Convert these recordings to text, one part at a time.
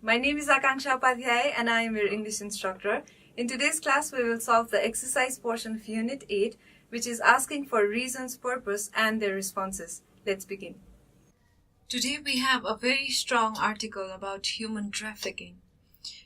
My name is Akankshya Upadhyay and I am your English instructor. In today's class, we will solve the exercise portion of Unit 8, which is asking for reasons, purpose, and their responses. Let's begin. Today we have a very strong article about human trafficking.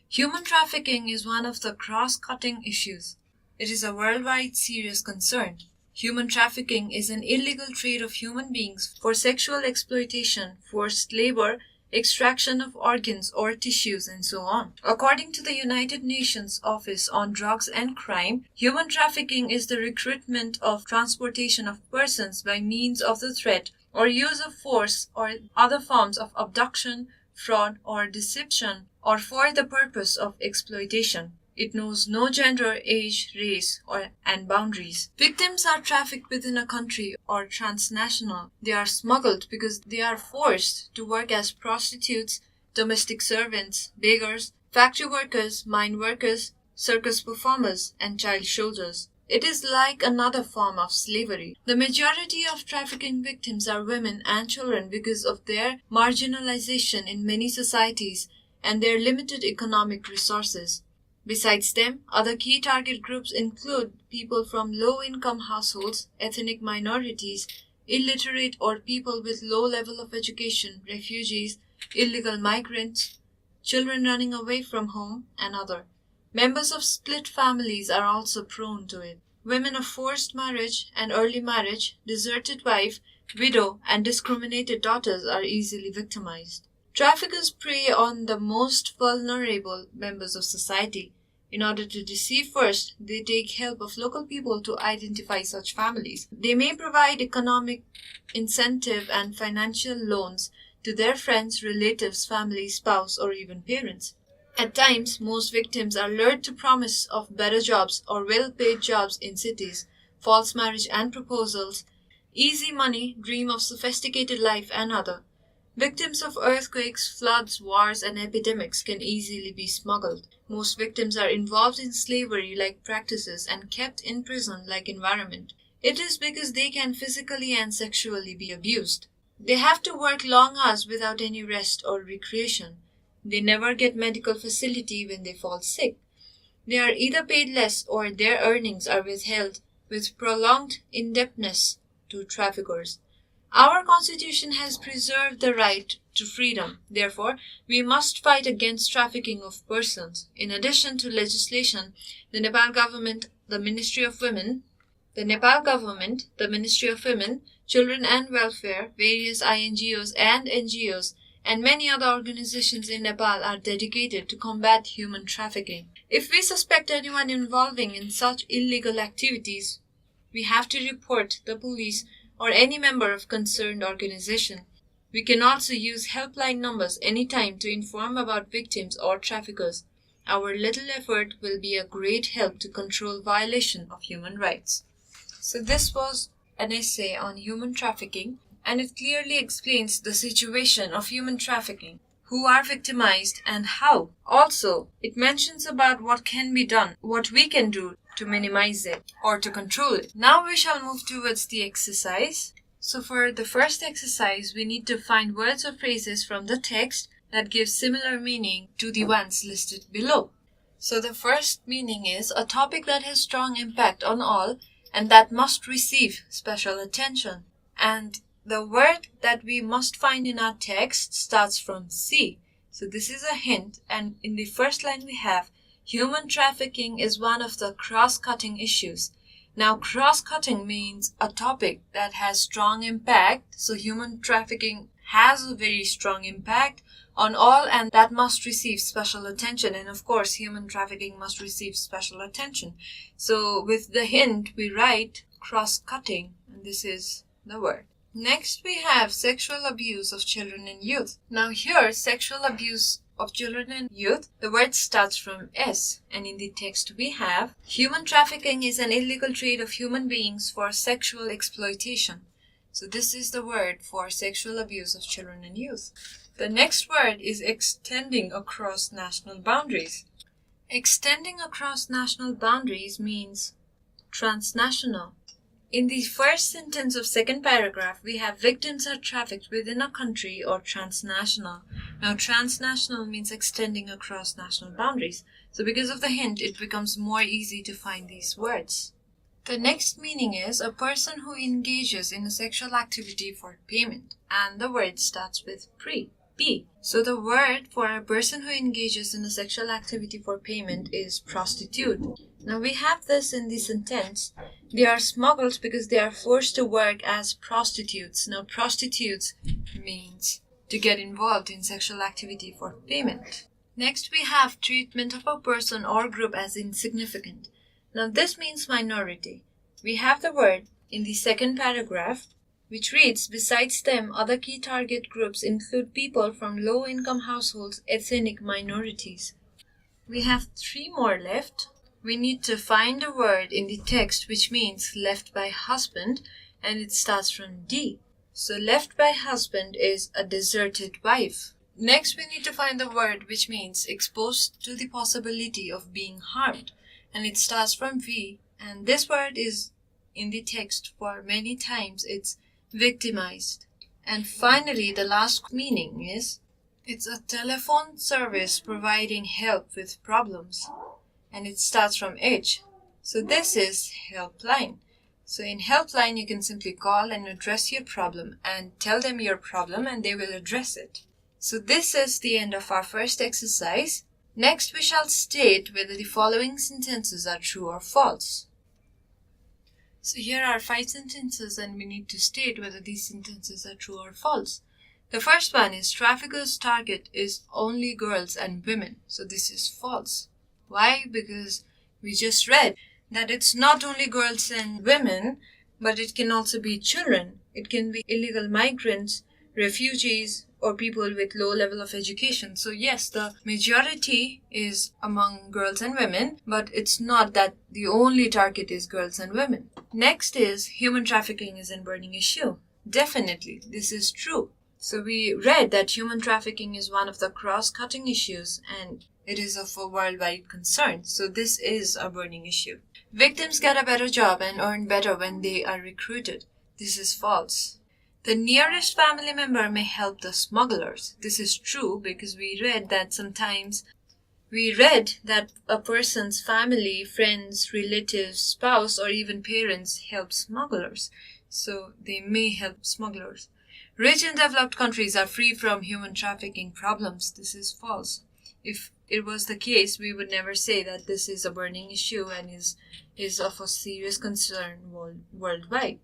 Human trafficking is one of the cross-cutting issues. It is a worldwide serious concern. Human trafficking is an illegal trade of human beings for sexual exploitation, forced labor, extraction of organs or tissues, and so on. According to the United Nations Office on Drugs and Crime, human trafficking is the recruitment of transportation of persons by means of the threat or use of force or other forms of abduction, fraud, or deception, or for the purpose of exploitation. It knows no gender, age, race, and boundaries. Victims are trafficked within a country or transnational. They are smuggled because they are forced to work as prostitutes, domestic servants, beggars, factory workers, mine workers, circus performers, and child soldiers. It is like another form of slavery. The majority of trafficking victims are women and children because of their marginalization in many societies and their limited economic resources. Besides them, other key target groups include people from low-income households, ethnic minorities, illiterate or people with low level of education, refugees, illegal migrants, children running away from home, and other. Members of split families are also prone to it. Women of forced marriage and early marriage, deserted wife, widow, and discriminated daughters are easily victimized. Traffickers prey on the most vulnerable members of society. In order to deceive first, they take help of local people to identify such families. They may provide economic incentive and financial loans to their friends, relatives, family, spouse, or even parents. At times, most victims are lured to promise of better jobs or well-paid jobs in cities, false marriage and proposals, easy money, dream of sophisticated life, and other. Victims of earthquakes, floods, wars, and epidemics can easily be smuggled. Most victims are involved in slavery-like practices and kept in prison-like environment. It is because they can physically and sexually be abused. They have to work long hours without any rest or recreation. They never get medical facility when they fall sick. They are either paid less or their earnings are withheld with prolonged indebtedness to traffickers. Our Constitution has preserved the right to freedom. Therefore, we must fight against trafficking of persons. In addition to legislation, the Nepal government, the Ministry of Women, Children and Welfare, various INGOs and NGOs, and many other organizations in Nepal are dedicated to combat human trafficking. If we suspect anyone involving in such illegal activities, we have to report the police or any member of concerned organization. We can also use helpline numbers anytime to inform about victims or traffickers. Our little effort will be a great help to control violation of human rights. So this was an essay on human trafficking, and it clearly explains the situation of human trafficking, who are victimized and how. Also, it mentions about what can be done, what we can do to minimize it or to control it. Now we shall move towards the exercise. So for the first exercise, we need to find words or phrases from the text that give similar meaning to the ones listed below. So the first meaning is a topic that has strong impact on all and that must receive special attention. And the word that we must find in our text starts from C. So this is a hint, and in the first line we have human trafficking is one of the cross-cutting issues. Now, cross-cutting means a topic that has strong impact. So human trafficking has a very strong impact on all and that must receive special attention. And of course, human trafficking must receive special attention. So with the hint, we write cross-cutting, and this is the word. Next, we have sexual abuse of children and youth. Now here, sexual abuse of children and youth, the word starts from S, and in the text we have human trafficking is an illegal trade of human beings for sexual exploitation. So this is the word for sexual abuse of children and youth. The next word is extending across national boundaries. Extending across national boundaries means transnational. In the first sentence of second paragraph, we have victims are trafficked within a country or transnational. Now, transnational means extending across national boundaries. So because of the hint, it becomes more easy to find these words. The next meaning is a person who engages in a sexual activity for payment. And the word starts with P. So the word for a person who engages in a sexual activity for payment is prostitute. Now we have this in the sentence. They are smuggled because they are forced to work as prostitutes. Now prostitutes means to get involved in sexual activity for payment. Next we have treatment of a person or group as insignificant. Now this means minority. We have the word in the second paragraph which reads, besides them, other key target groups include people from low-income households, ethnic minorities. We have 3 more left. We need to find a word in the text which means left by husband, and it starts from D. So left by husband is a deserted wife. Next we need to find the word which means exposed to the possibility of being harmed, and it starts from V, and this word is in the text for many times. It's victimized. And finally, the last meaning is it's a telephone service providing help with problems, and it starts from H. So this is helpline. So in helpline you can simply call and address your problem and tell them your problem and they will address it. So this is the end of our first exercise. Next we shall state whether the following sentences are true or false. So here are 5 sentences and we need to state whether these sentences are true or false. The first one is traffickers' target is only girls and women. So this is false. Why? Because we just read that it's not only girls and women, but it can also be children. It can be illegal migrants, refugees, or people with low level of education. So yes, the majority is among girls and women, but it's not that the only target is girls and women. Next is human trafficking is a burning issue. Definitely, this is true. So we read that human trafficking is one of the cross-cutting issues and it is of a worldwide concern. So this is a burning issue. Victims get a better job and earn better when they are recruited. This is false. The nearest family member may help the smugglers. This is true because we read that a person's family, friends, relatives, spouse, or even parents help smugglers. So they may help smugglers. Rich and developed countries are free from human trafficking problems. This is false. If it was the case, we would never say that this is a burning issue and is of a serious concern worldwide.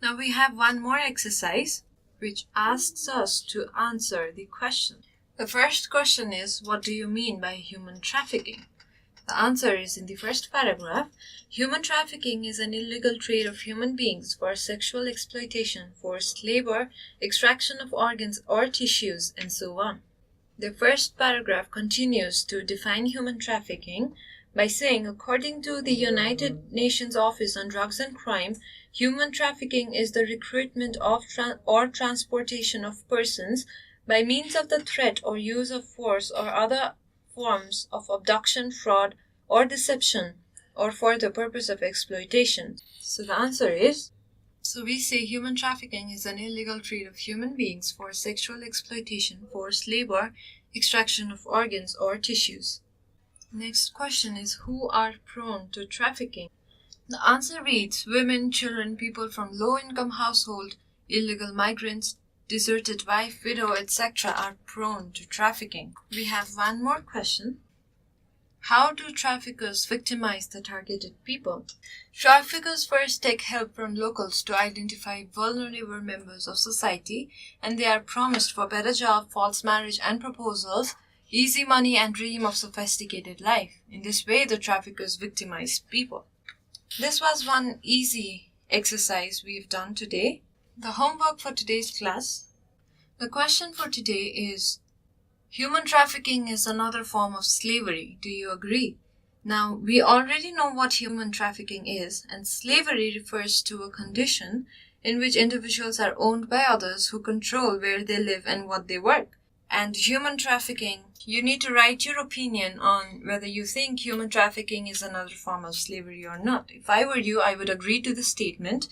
Now we have one more exercise which asks us to answer the question. The first question is, what do you mean by human trafficking? The answer is in the first paragraph. Human trafficking is an illegal trade of human beings for sexual exploitation, forced labor, extraction of organs or tissues, and so on. The first paragraph continues to define human trafficking by saying, according to the United Nations Office on Drugs and Crime, human trafficking is the recruitment of or transportation of persons by means of the threat or use of force or other forms of abduction, fraud, or deception, or for the purpose of exploitation. So the answer is, so we say human trafficking is an illegal trade of human beings for sexual exploitation, forced labor, extraction of organs or tissues. Next question is, who are prone to trafficking? The answer reads, women, children, people from low-income household, illegal migrants, deserted wife, widow, etc. are prone to trafficking. We have one more question. How do traffickers victimize the targeted people? Traffickers first take help from locals to identify vulnerable members of society, and they are promised for better job, false marriage and proposals, easy money and dream of sophisticated life. In this way, the traffickers victimize people. This was one easy exercise we've done today. The homework for today's class. The question for today is, human trafficking is another form of slavery. Do you agree? Now, we already know what human trafficking is, and slavery refers to a condition in which individuals are owned by others who control where they live and what they work. and human trafficking, you need to write your opinion on whether you think human trafficking is another form of slavery or not. If I were you, I would agree to the statement,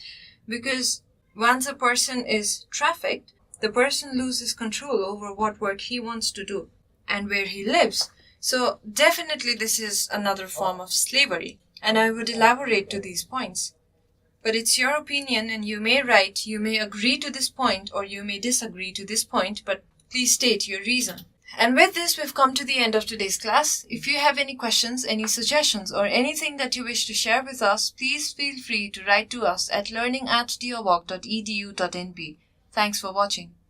because once a person is trafficked, the person loses control over what work he wants to do and where he lives. So definitely this is another form of slavery, and I would elaborate to these points. But it's your opinion, and you may write, you may agree to this point or you may disagree to this point, but please state your reason. And with this, we've come to the end of today's class. If you have any questions, any suggestions, or anything that you wish to share with us, please feel free to write to us at learning@deerwalk.edu.nb. Thanks for watching.